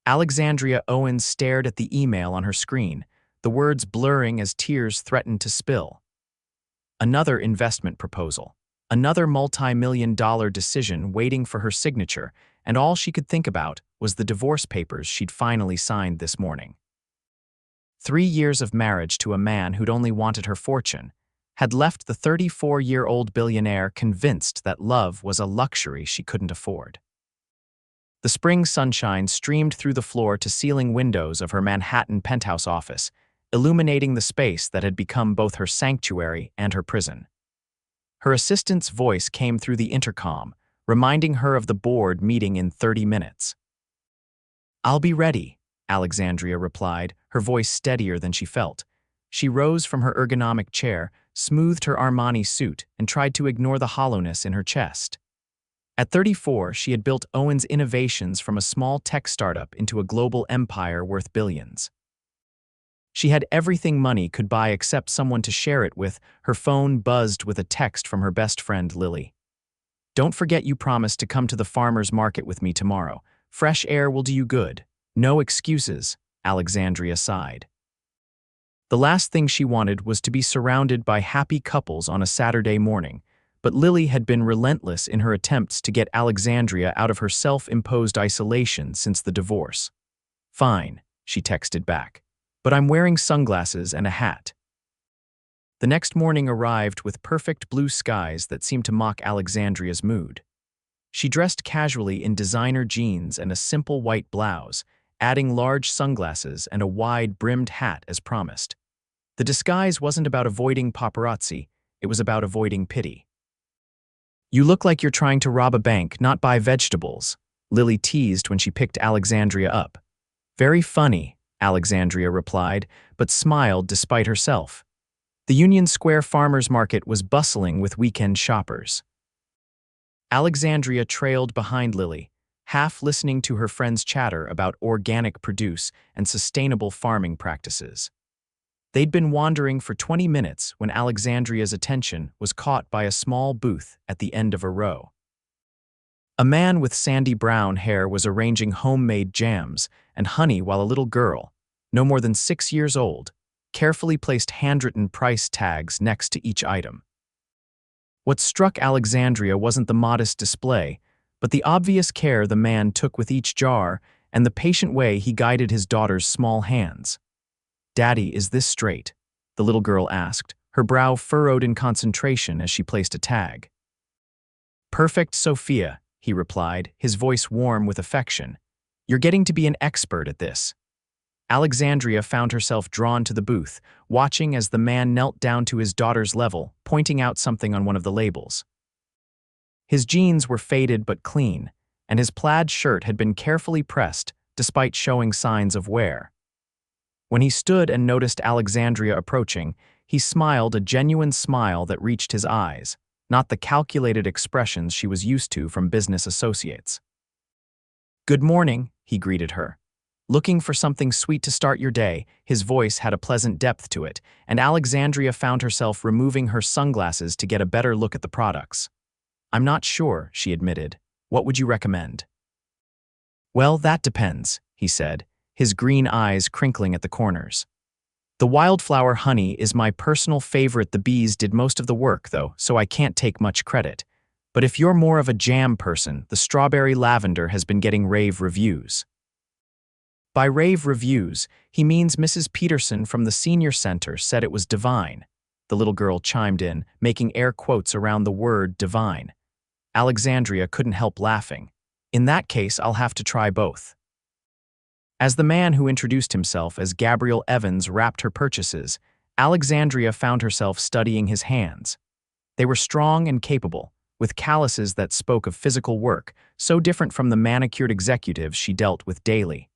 Alexandria Owens stared at the email on her screen, the words blurring as tears threatened to spill. Another investment proposal. Another multi-million-dollar decision waiting for her signature, and all she could think about was the divorce papers she'd finally signed this morning. 3 years of marriage to a man who'd only wanted her fortune had left the 34-year-old billionaire convinced that love was a luxury she couldn't afford. The spring sunshine streamed through the floor-to-ceiling windows of her Manhattan penthouse office, illuminating the space that had become both her sanctuary and her prison. Her assistant's voice came through the intercom, reminding her of the board meeting in 30 minutes. "I'll be ready," Alexandria replied, her voice steadier than she felt. She rose from her ergonomic chair, smoothed her Armani suit, and tried to ignore the hollowness in her chest. At 34, she had built Owens Innovations from a small tech startup into a global empire worth billions. She had everything money could buy except someone to share it with. Her phone buzzed with a text from her best friend, Lily. "Don't forget you promised to come to the farmer's market with me tomorrow. Fresh air will do you good. No excuses," Alexandria sighed. The last thing she wanted was to be surrounded by happy couples on a Saturday morning, but Lily had been relentless in her attempts to get Alexandria out of her self-imposed isolation since the divorce. "Fine," she texted back, "but I'm wearing sunglasses and a hat." The next morning arrived with perfect blue skies that seemed to mock Alexandria's mood. She dressed casually in designer jeans and a simple white blouse, adding large sunglasses and a wide-brimmed hat as promised. The disguise wasn't about avoiding paparazzi, it was about avoiding pity. "You look like you're trying to rob a bank, not buy vegetables," Lily teased when she picked Alexandria up. "Very funny," Alexandria replied, but smiled despite herself. The Union Square Farmers Market was bustling with weekend shoppers. Alexandria trailed behind Lily, half listening to her friends' chatter about organic produce and sustainable farming practices. They'd been wandering for 20 minutes when Alexandria's attention was caught by a small booth at the end of a row. A man with sandy brown hair was arranging homemade jams and honey while a little girl, no more than 6 years old, carefully placed handwritten price tags next to each item. What struck Alexandria wasn't the modest display, but the obvious care the man took with each jar and the patient way he guided his daughter's small hands. "Daddy, is this straight?" the little girl asked, her brow furrowed in concentration as she placed a tag. "Perfect, Sophia," he replied, his voice warm with affection. "You're getting to be an expert at this." Alexandria found herself drawn to the booth, watching as the man knelt down to his daughter's level, pointing out something on one of the labels. His jeans were faded but clean, and his plaid shirt had been carefully pressed despite showing signs of wear. When he stood and noticed Alexandria approaching, he smiled a genuine smile that reached his eyes, not the calculated expressions she was used to from business associates. "Good morning," he greeted her. Looking for something sweet to start your day, his voice had a pleasant depth to it, and Alexandria found herself removing her sunglasses to get a better look at the products. "I'm not sure," she admitted. "What would you recommend?" "Well, that depends," he said, his green eyes crinkling at the corners. "The wildflower honey is my personal favorite. The bees did most of the work, though, so I can't take much credit. But if you're more of a jam person, the strawberry lavender has been getting rave reviews." By rave reviews, he means Mrs. Peterson from the senior center said it was divine. The little girl chimed in, making air quotes around the word divine. Alexandria couldn't help laughing. "In that case, I'll have to try both." As the man who introduced himself as Gabriel Evans wrapped her purchases, Alexandria found herself studying his hands. They were strong and capable, with calluses that spoke of physical work, so different from the manicured executives she dealt with daily.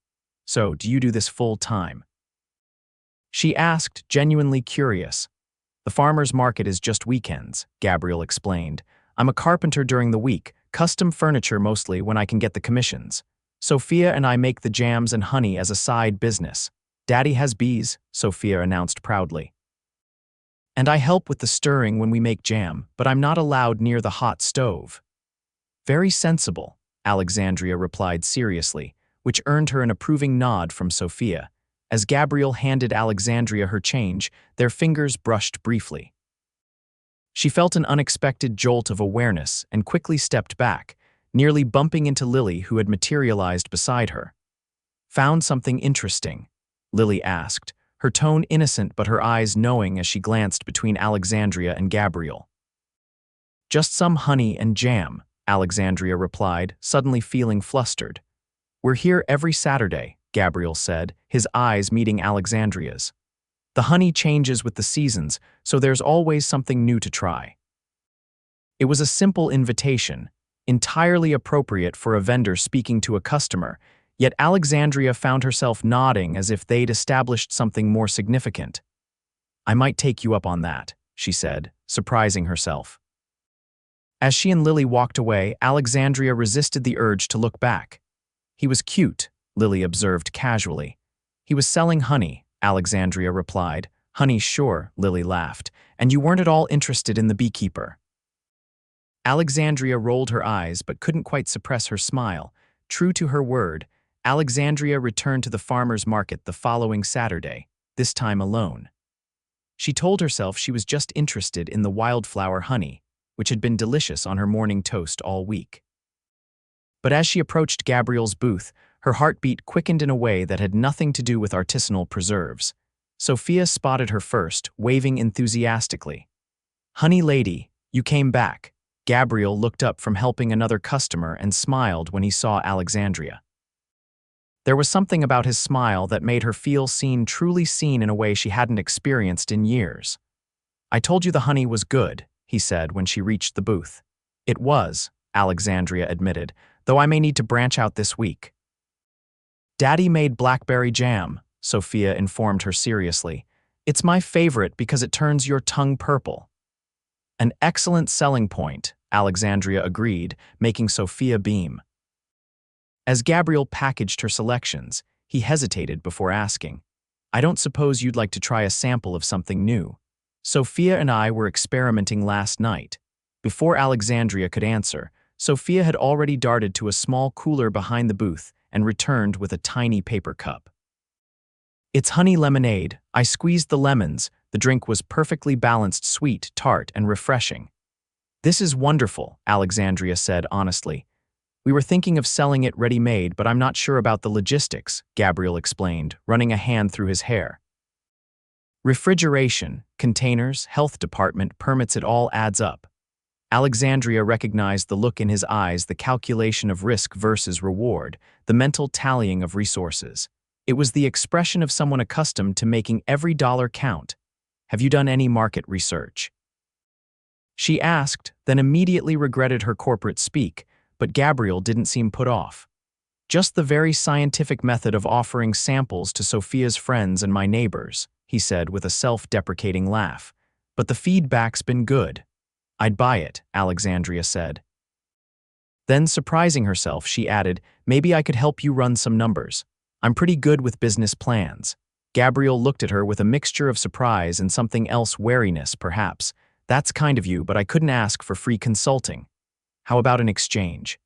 "So, do you do this full-time?" she asked, genuinely curious. "The farmer's market is just weekends," Gabriel explained. "I'm a carpenter during the week, custom furniture mostly when I can get the commissions. Sophia and I make the jams and honey as a side business. Daddy has bees," Sophia announced proudly. "And I help with the stirring when we make jam, but I'm not allowed near the hot stove." "Very sensible," Alexandria replied seriously. which earned her an approving nod from Sophia. As Gabriel handed Alexandria her change, their fingers brushed briefly. She felt an unexpected jolt of awareness and quickly stepped back, nearly bumping into Lily, who had materialized beside her. "Found something interesting?" Lily asked, her tone innocent but her eyes knowing as she glanced between Alexandria and Gabriel. "Just some honey and jam," Alexandria replied, suddenly feeling flustered. "We're here every Saturday," Gabriel said, his eyes meeting Alexandria's. "The honey changes with the seasons, so there's always something new to try." It was a simple invitation, entirely appropriate for a vendor speaking to a customer, yet Alexandria found herself nodding as if they'd established something more significant. "I might take you up on that," she said, surprising herself. As she and Lily walked away, Alexandria resisted the urge to look back. "He was cute," Lily observed casually. "He was selling honey," Alexandria replied. "Honey, sure," Lily laughed. "And you weren't at all interested in the beekeeper." Alexandria rolled her eyes but couldn't quite suppress her smile. True to her word, Alexandria returned to the farmer's market the following Saturday, this time alone. She told herself she was just interested in the wildflower honey, which had been delicious on her morning toast all week. But as she approached Gabriel's booth, her heartbeat quickened in a way that had nothing to do with artisanal preserves. Sophia spotted her first, waving enthusiastically. "Honey lady, you came back." Gabriel looked up from helping another customer and smiled when he saw Alexandria. There was something about his smile that made her feel seen, truly seen in a way she hadn't experienced in years. "I told you the honey was good," he said when she reached the booth. "It was," Alexandria admitted, "though I may need to branch out this week." "Daddy made blackberry jam," Sophia informed her seriously. "It's my favorite because it turns your tongue purple." "An excellent selling point," Alexandria agreed, making Sophia beam. As Gabriel packaged her selections, he hesitated before asking, "I don't suppose you'd like to try a sample of something new?" "Sophia and I were experimenting last night." Before Alexandria could answer, Sophia had already darted to a small cooler behind the booth and returned with a tiny paper cup. "It's honey lemonade. I squeezed the lemons." The drink was perfectly balanced, sweet, tart, and refreshing. "This is wonderful," Alexandria said honestly. "We were thinking of selling it ready-made, but I'm not sure about the logistics," Gabriel explained, running a hand through his hair. "Refrigeration, containers, health department, permits, it all adds up." Alexandria recognized the look in his eyes, the calculation of risk versus reward, the mental tallying of resources. It was the expression of someone accustomed to making every dollar count. "Have you done any market research?" she asked, then immediately regretted her corporate speak, but Gabriel didn't seem put off. "Just the very scientific method of offering samples to Sophia's friends and my neighbors," he said with a self-deprecating laugh. "But the feedback's been good." "I'd buy it," Alexandria said. Then, surprising herself, she added, "Maybe I could help you run some numbers. I'm pretty good with business plans." Gabriel looked at her with a mixture of surprise and something else, wariness perhaps. "That's kind of you, but I couldn't ask for free consulting. How about an exchange?"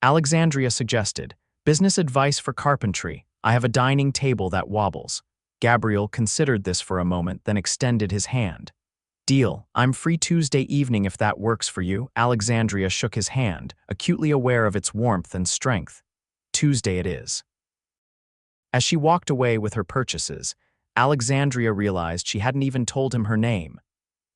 Alexandria suggested, "Business advice for carpentry. I have a dining table that wobbles." Gabriel considered this for a moment, then extended his hand. "Deal. I'm free Tuesday evening if that works for you." Alexandria shook his hand, acutely aware of its warmth and strength. "Tuesday it is." As she walked away with her purchases, Alexandria realized she hadn't even told him her name.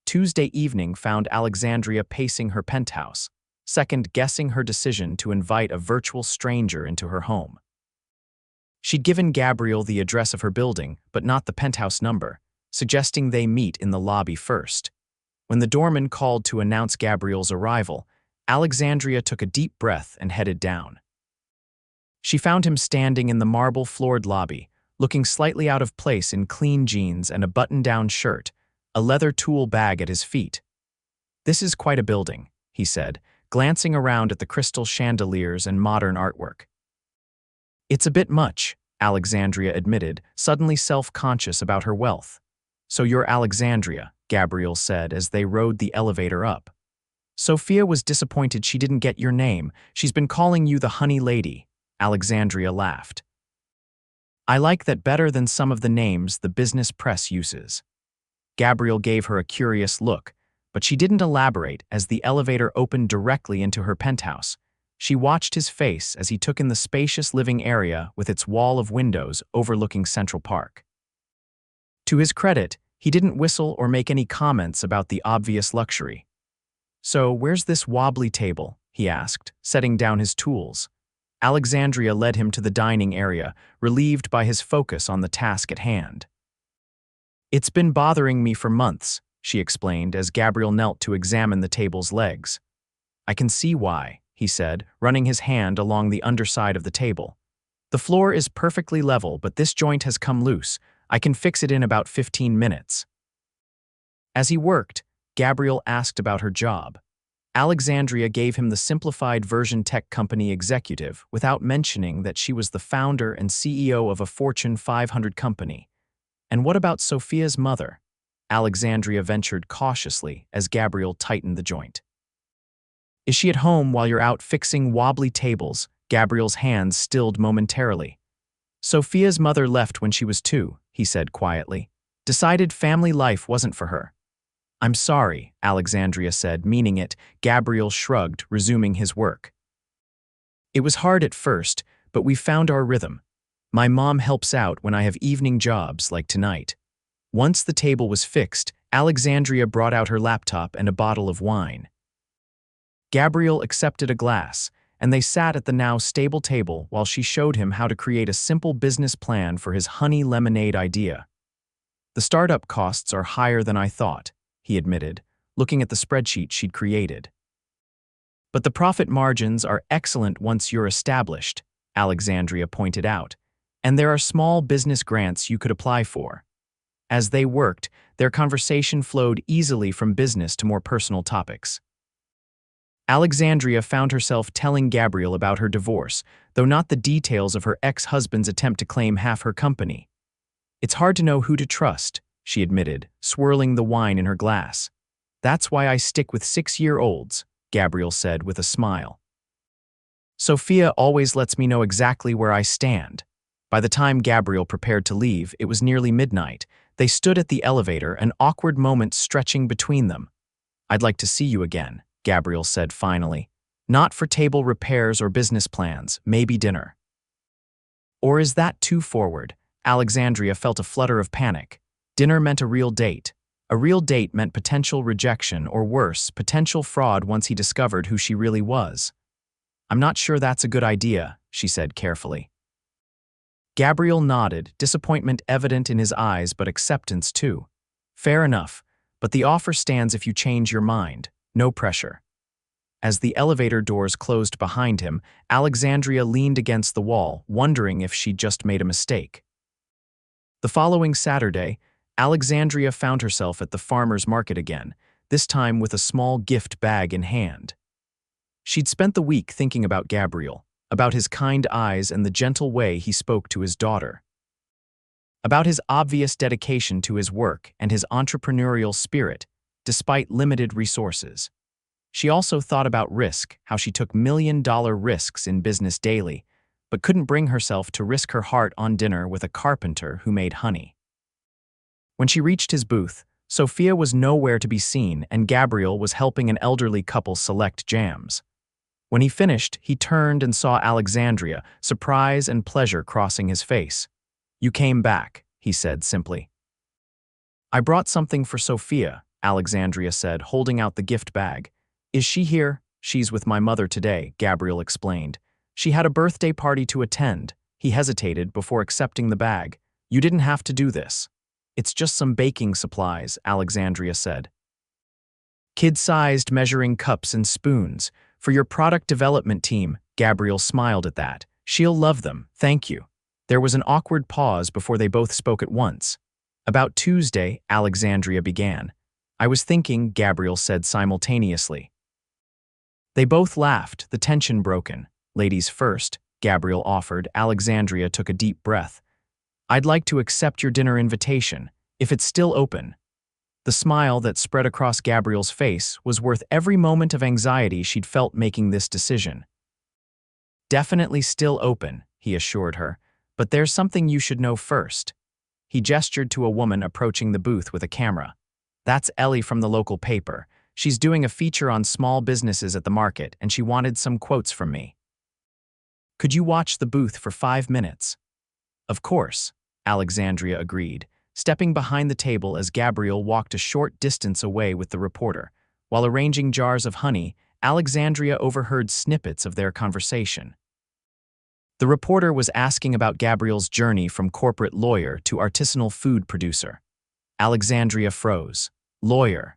Tuesday evening found Alexandria pacing her penthouse, second-guessing her decision to invite a virtual stranger into her home. She'd given Gabriel the address of her building, but not the penthouse number, suggesting they meet in the lobby first. When the doorman called to announce Gabriel's arrival, Alexandria took a deep breath and headed down. She found him standing in the marble-floored lobby, looking slightly out of place in clean jeans and a button-down shirt, a leather tool bag at his feet. "This is quite a building," he said, glancing around at the crystal chandeliers and modern artwork. "It's a bit much," Alexandria admitted, suddenly self-conscious about her wealth. "So you're Alexandria," Gabriel said as they rode the elevator up. "Sophia was disappointed she didn't get your name. She's been calling you the honey lady." Alexandria laughed. I like that better than some of the names the business press uses. Gabriel gave her a curious look, but she didn't elaborate as the elevator opened directly into her penthouse. She watched his face as he took in the spacious living area with its wall of windows overlooking Central Park. To his credit, he didn't whistle or make any comments about the obvious luxury. "So, where's this wobbly table?" he asked, setting down his tools. Alexandria led him to the dining area, relieved by his focus on the task at hand. "It's been bothering me for months," she explained as Gabriel knelt to examine the table's legs. "I can see why," he said, running his hand along the underside of the table. "The floor is perfectly level, but this joint has come loose. I can fix it in about 15 minutes." As he worked, Gabriel asked about her job. Alexandria gave him the simplified version tech company executive without mentioning that she was the founder and CEO of a Fortune 500 company. "And what about Sophia's mother?" Alexandria ventured cautiously as Gabriel tightened the joint. "Is she at home while you're out fixing wobbly tables?" Gabriel's hands stilled momentarily. "Sophia's mother left when she was 2, he said quietly. "Decided family life wasn't for her." "I'm sorry," Alexandria said, meaning it. Gabriel shrugged, resuming his work. "It was hard at first, but we found our rhythm. My mom helps out when I have evening jobs like tonight." Once the table was fixed, Alexandria brought out her laptop and a bottle of wine. Gabriel accepted a glass, and they sat at the now stable table while she showed him how to create a simple business plan for his honey lemonade idea. "The startup costs are higher than I thought," he admitted, looking at the spreadsheet she'd created. "But the profit margins are excellent once you're established," Alexandria pointed out, "and there are small business grants you could apply for." As they worked, their conversation flowed easily from business to more personal topics. Alexandria found herself telling Gabriel about her divorce, though not the details of her ex-husband's attempt to claim half her company. "It's hard to know who to trust," she admitted, swirling the wine in her glass. "That's why I stick with 6-year-olds, Gabriel said with a smile. "Sophia always lets me know exactly where I stand." By the time Gabriel prepared to leave, it was nearly midnight. They stood at the elevator, an awkward moment stretching between them. "I'd like to see you again," Gabriel said finally. "Not for table repairs or business plans, maybe dinner." Or is that too forward? Alexandria felt a flutter of panic. Dinner meant a real date. A real date meant potential rejection, or worse, potential fraud once he discovered who she really was. "I'm not sure that's a good idea," she said carefully. Gabriel nodded, disappointment evident in his eyes but acceptance too. "Fair enough, but the offer stands if you change your mind. No pressure." As the elevator doors closed behind him, Alexandria leaned against the wall, wondering if she'd just made a mistake. The following Saturday, Alexandria found herself at the farmer's market again, this time with a small gift bag in hand. She'd spent the week thinking about Gabriel, about his kind eyes and the gentle way he spoke to his daughter, about his obvious dedication to his work and his entrepreneurial spirit, despite limited resources. She also thought about risk, how she took million-dollar risks in business daily, but couldn't bring herself to risk her heart on dinner with a carpenter who made honey. When she reached his booth, Sophia was nowhere to be seen and Gabriel was helping an elderly couple select jams. When he finished, he turned and saw Alexandria, surprise and pleasure crossing his face. "You came back," he said simply. "I brought something for Sophia," Alexandria said, holding out the gift bag. "Is she here?" "She's with my mother today," Gabriel explained. "She had a birthday party to attend." He hesitated before accepting the bag. "You didn't have to do this." "It's just some baking supplies," Alexandria said. "Kid-sized measuring cups and spoons. For your product development team," Gabriel smiled at that. "She'll love them, thank you." There was an awkward pause before they both spoke at once. "About Tuesday," Alexandria began. "I was thinking," Gabriel said simultaneously. They both laughed, the tension broken. "Ladies first," Gabriel offered. Alexandria took a deep breath. "I'd like to accept your dinner invitation, if it's still open." The smile that spread across Gabriel's face was worth every moment of anxiety she'd felt making this decision. Definitely still open, he assured her, but there's something you should know first. He gestured to a woman approaching the booth with a camera. That's Ellie from the local paper. She's doing a feature on small businesses at the market, and she wanted some quotes from me. Could you watch the booth for 5 minutes? Of course, Alexandria agreed, stepping behind the table as Gabriel walked a short distance away with the reporter. While arranging jars of honey, Alexandria overheard snippets of their conversation. The reporter was asking about Gabriel's journey from corporate lawyer to artisanal food producer. Alexandria froze. Lawyer.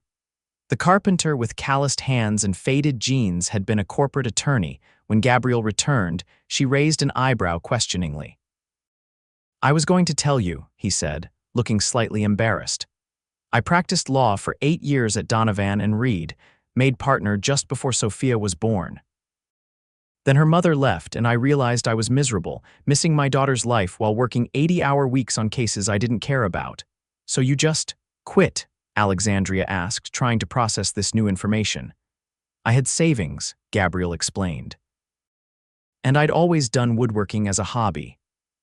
The carpenter with calloused hands and faded jeans had been a corporate attorney. When Gabriel returned, she raised an eyebrow questioningly. I was going to tell you, he said, looking slightly embarrassed. I practiced law for 8 years at Donovan and Reed, made partner just before Sophia was born. Then her mother left and I realized I was miserable, missing my daughter's life while working 80-hour weeks on cases I didn't care about. So you just quit? Alexandria asked, trying to process this new information. I had savings, Gabriel explained. And I'd always done woodworking as a hobby.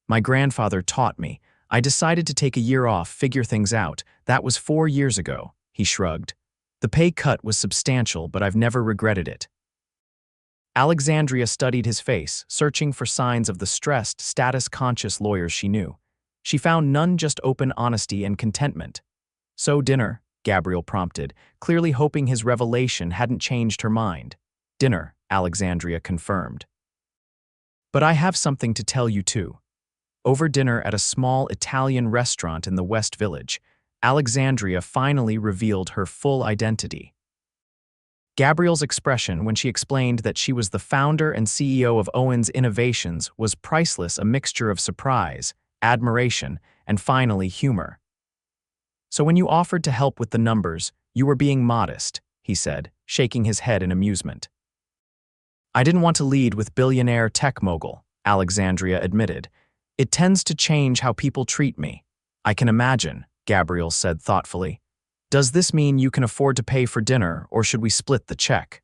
My grandfather taught me. I decided to take a year off, figure things out. That was 4 years ago, he shrugged. The pay cut was substantial, but I've never regretted it. Alexandria studied his face, searching for signs of the stressed, status-conscious lawyers she knew. She found none, just open honesty and contentment. So dinner, Gabriel prompted, clearly hoping his revelation hadn't changed her mind. Dinner, Alexandria confirmed. But I have something to tell you too. Over dinner at a small Italian restaurant in the West Village, Alexandria finally revealed her full identity. Gabriel's expression when she explained that she was the founder and CEO of Owens Innovations was priceless, a mixture of surprise, admiration, and finally humor. So when you offered to help with the numbers, you were being modest, he said, shaking his head in amusement. I didn't want to lead with billionaire tech mogul, Alexandria admitted. It tends to change how people treat me. I can imagine, Gabriel said thoughtfully. Does this mean you can afford to pay for dinner, or should we split the check?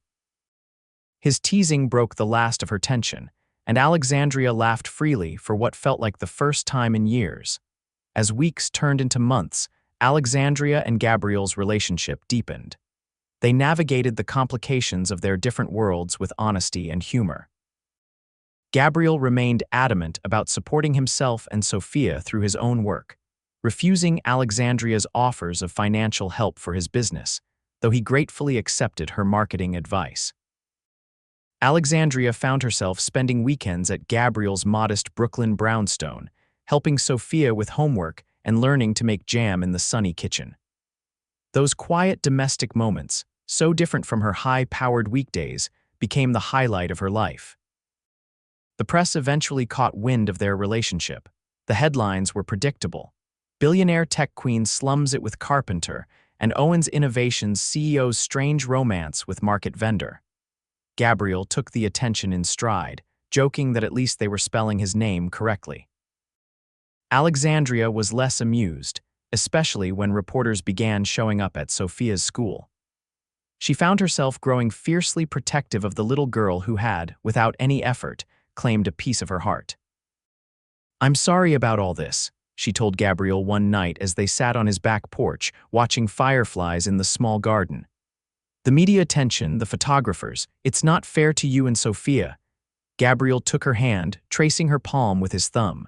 His teasing broke the last of her tension, and Alexandria laughed freely for what felt like the first time in years. As weeks turned into months, Alexandria and Gabriel's relationship deepened. They navigated the complications of their different worlds with honesty and humor. Gabriel remained adamant about supporting himself and Sophia through his own work, refusing Alexandria's offers of financial help for his business, though he gratefully accepted her marketing advice. Alexandria found herself spending weekends at Gabriel's modest Brooklyn brownstone, helping Sophia with homework and learning to make jam in the sunny kitchen. Those quiet domestic moments, so different from her high-powered weekdays, became the highlight of her life. The press eventually caught wind of their relationship. The headlines were predictable. Billionaire tech queen slums it with carpenter, and Owens Innovations CEO's strange romance with market vendor. Gabriel took the attention in stride, joking that at least they were spelling his name correctly. Alexandria was less amused, especially when reporters began showing up at Sophia's school. She found herself growing fiercely protective of the little girl who had, without any effort, claimed a piece of her heart. I'm sorry about all this, she told Gabriel one night as they sat on his back porch, watching fireflies in the small garden. The media attention, the photographers, it's not fair to you and Sophia. Gabriel took her hand, tracing her palm with his thumb.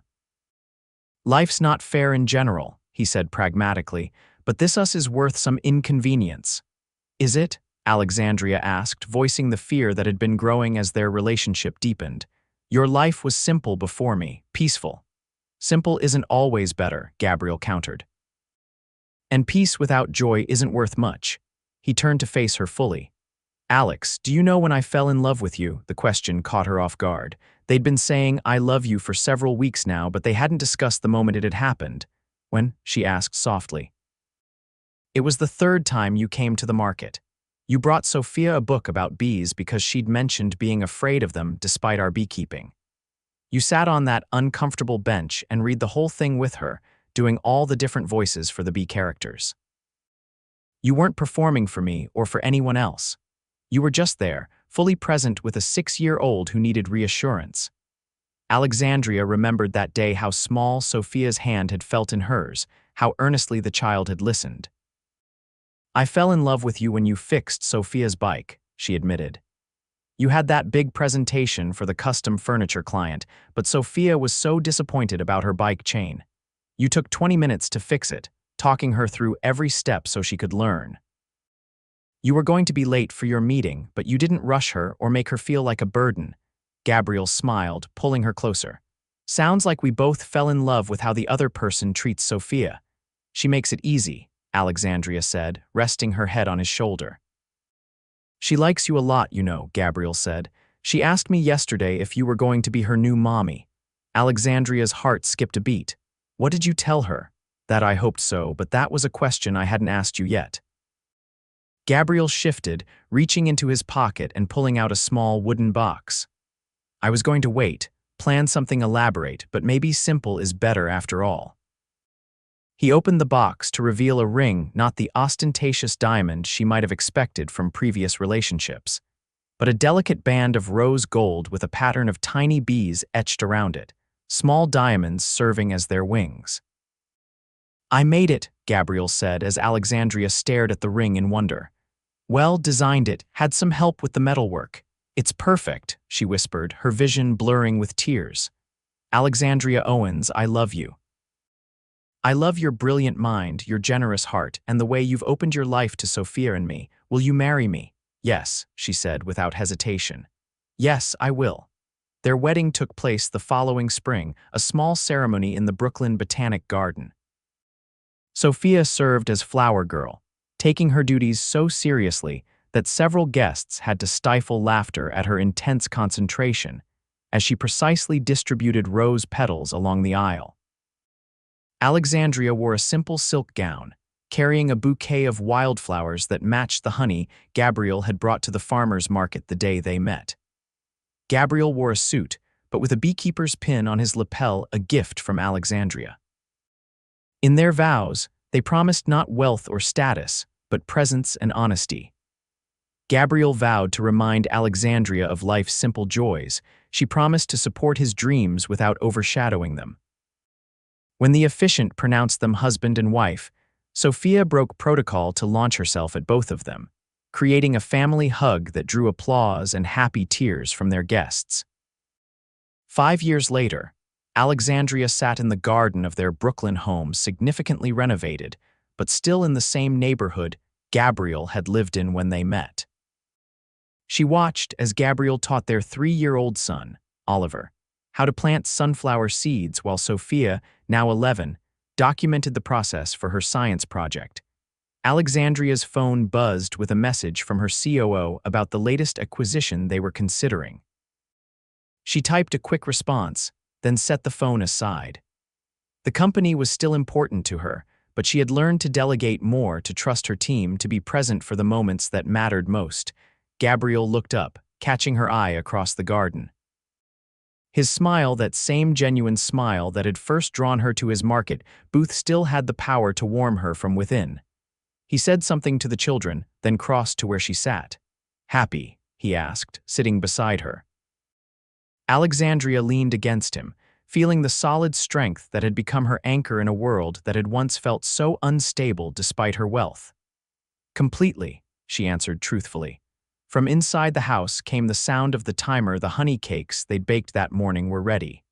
Life's not fair in general, he said pragmatically, but this us is worth some inconvenience. Is it? Alexandria asked, voicing the fear that had been growing as their relationship deepened. Your life was simple before me, peaceful. Simple isn't always better, Gabriel countered. And peace without joy isn't worth much. He turned to face her fully. Alex, do you know when I fell in love with you? The question caught her off guard. They'd been saying, I love you for several weeks now, but they hadn't discussed the moment it had happened. When? She asked softly. It was the 3rd time you came to the market. You brought Sophia a book about bees because she'd mentioned being afraid of them despite our beekeeping. You sat on that uncomfortable bench and read the whole thing with her, doing all the different voices for the bee characters. You weren't performing for me or for anyone else. You were just there, fully present with a 6-year-old who needed reassurance. Alexandria remembered that day how small Sophia's hand had felt in hers, how earnestly the child had listened. "I fell in love with you when you fixed Sophia's bike," she admitted. "You had that big presentation for the custom furniture client, but Sophia was so disappointed about her bike chain. You took 20 minutes to fix it, talking her through every step so she could learn. You were going to be late for your meeting, but you didn't rush her or make her feel like a burden." Gabriel smiled, pulling her closer. "Sounds like we both fell in love with how the other person treats Sophia. She makes it easy," Alexandria said, resting her head on his shoulder. "She likes you a lot, you know," Gabriel said. "She asked me yesterday if you were going to be her new mommy." Alexandria's heart skipped a beat. "What did you tell her?" "That I hoped so, but that was a question I hadn't asked you yet." Gabriel shifted, reaching into his pocket and pulling out a small wooden box. "I was going to wait, plan something elaborate, but maybe simple is better after all." He opened the box to reveal a ring, not the ostentatious diamond she might have expected from previous relationships, but a delicate band of rose gold with a pattern of tiny bees etched around it, small diamonds serving as their wings. "I made it," Gabriel said as Alexandria stared at the ring in wonder. "Well, designed it, had some help with the metalwork. It's perfect," she whispered, her vision blurring with tears. "Alexandria Owens, I love you. I love your brilliant mind, your generous heart, and the way you've opened your life to Sophia and me. Will you marry me?" "Yes," she said without hesitation. "Yes, I will." Their wedding took place the following spring, a small ceremony in the Brooklyn Botanic Garden. Sophia served as flower girl, taking her duties so seriously that several guests had to stifle laughter at her intense concentration as she precisely distributed rose petals along the aisle. Alexandria wore a simple silk gown, carrying a bouquet of wildflowers that matched the honey Gabriel had brought to the farmer's market the day they met. Gabriel wore a suit, but with a beekeeper's pin on his lapel, a gift from Alexandria. In their vows, they promised not wealth or status, but presence and honesty. Gabriel vowed to remind Alexandria of life's simple joys. She promised to support his dreams without overshadowing them. When the officiant pronounced them husband and wife, Sophia broke protocol to launch herself at both of them, creating a family hug that drew applause and happy tears from their guests. 5 years later, Alexandria sat in the garden of their Brooklyn home, significantly renovated, but still in the same neighborhood Gabriel had lived in when they met. She watched as Gabriel taught their 3-year-old son, Oliver, how to plant sunflower seeds while Sophia, now 11, documented the process for her science project. Alexandria's phone buzzed with a message from her COO about the latest acquisition they were considering. She typed a quick response, then set the phone aside. The company was still important to her, but she had learned to delegate more, to trust her team, to be present for the moments that mattered most. Gabriel looked up, catching her eye across the garden. His smile, that same genuine smile that had first drawn her to his market booth, still had the power to warm her from within. He said something to the children, then crossed to where she sat. "Happy?" he asked, sitting beside her. Alexandria leaned against him, feeling the solid strength that had become her anchor in a world that had once felt so unstable despite her wealth. "Completely," she answered truthfully. From inside the house came the sound of the timer. The honey cakes they'd baked that morning were ready.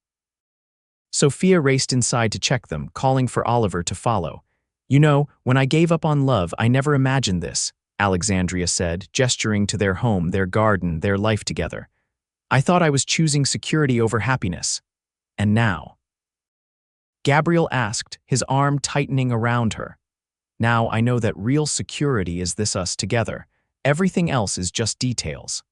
Sophia raced inside to check them, calling for Oliver to follow. "You know, when I gave up on love, I never imagined this," Alexandria said, gesturing to their home, their garden, their life together. "I thought I was choosing security over happiness. And now?" Gabriel asked, his arm tightening around her. "Now I know that real security is this, us together. Everything else is just details."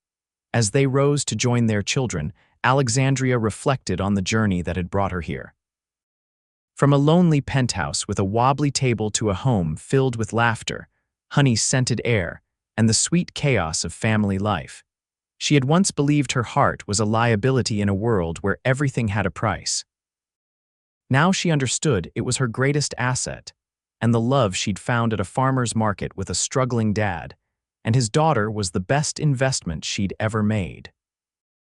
As they rose to join their children, Alexandria reflected on the journey that had brought her here. From a lonely penthouse with a wobbly table to a home filled with laughter, honey-scented air, and the sweet chaos of family life. She had once believed her heart was a liability in a world where everything had a price. Now she understood it was her greatest asset, and the love she'd found at a farmer's market with a struggling dad, and his daughter was the best investment she'd ever made.